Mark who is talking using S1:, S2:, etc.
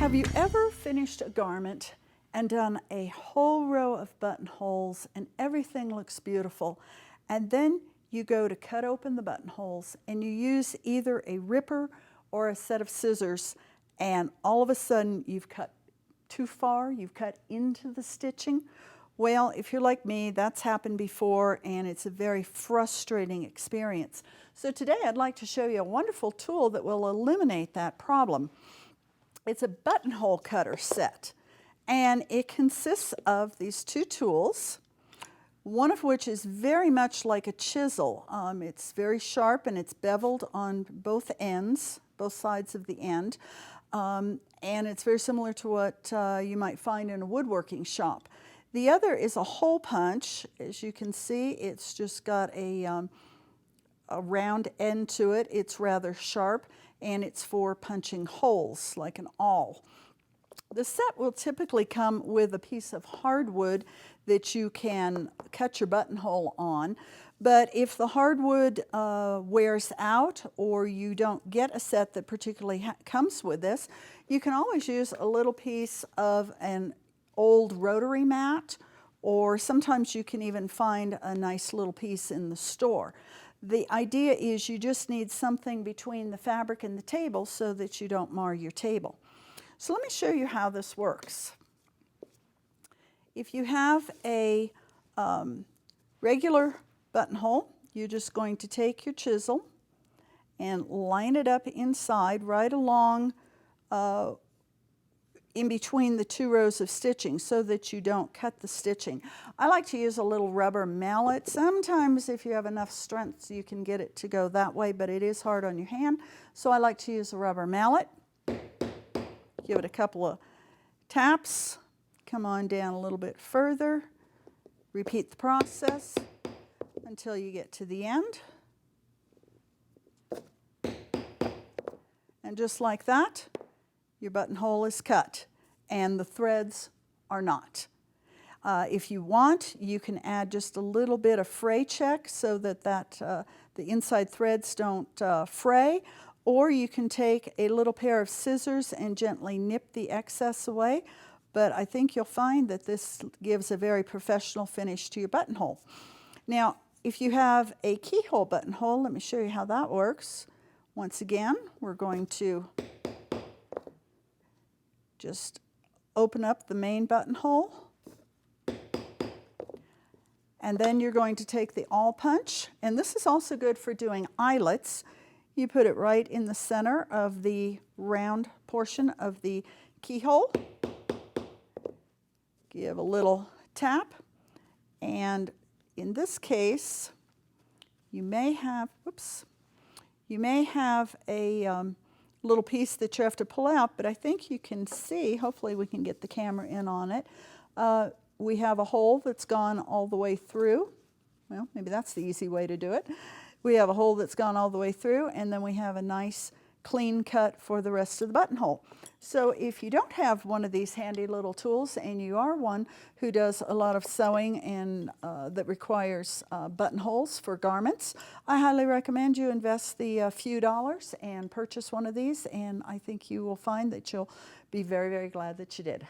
S1: Have you ever finished a garment and done a whole row of buttonholes and everything looks beautiful, and then you go to cut open the buttonholes and you use either a ripper or a set of scissors, and all of a sudden you've cut too far, you've cut into the stitching? Well, if you're like me, that's happened before and it's a very frustrating experience. So today I'd like to show you a wonderful tool that will eliminate that problem. It's a buttonhole cutter set, and it consists of these two tools, one of which is very much like a chisel. It's very sharp and it's beveled on both ends, both sides of the end, and it's very similar to what you might find in a woodworking shop. The other is a hole punch. As you can see, it's just got a round end to it. It's rather sharp, and it's for punching holes like an awl. The set will typically come with a piece of hardwood that you can cut your buttonhole on, but if the hardwood wears out or you don't get a set that particularly comes with this, you can always use a little piece of an old rotary mat, or sometimes you can even find a nice little piece in the store. The idea is you just need something between the fabric and the table so that you don't mar your table. So let me show you how this works. If you have a regular buttonhole, you're just going to take your chisel and line it up inside right along in between the two rows of stitching so that you don't cut the stitching. I like to use a little rubber mallet. Sometimes if you have enough strength you can get it to go that way, but it is hard on your hand, so I like to use a rubber mallet. Give it a couple of taps, come on down a little bit further, repeat the process until you get to the end. And just like that, your buttonhole is cut and the threads are not. If you want, you can add just a little bit of Fray Check so that the inside threads don't fray, or you can take a little pair of scissors and gently nip the excess away, but I think you'll find that this gives a very professional finish to your buttonhole. Now, if you have a keyhole buttonhole, let me show you how that works. Once again, we're going to just open up the main buttonhole, and then you're going to take the awl punch, and this is also good for doing eyelets. You put it right in the center of the round portion of the keyhole. Give a little tap, and in this case you may have, a little piece that you have to pull out, but I think you can see, hopefully we can get the camera in on it, we have a hole that's gone all the way through. Well, maybe that's the easy way to do it. We have a hole that's gone all the way through, and then we have a nice clean cut for the rest of the buttonhole. So if you don't have one of these handy little tools and you are one who does a lot of sewing and that requires buttonholes for garments, I highly recommend you invest the few dollars and purchase one of these, and I think you will find that you'll be very, very glad that you did.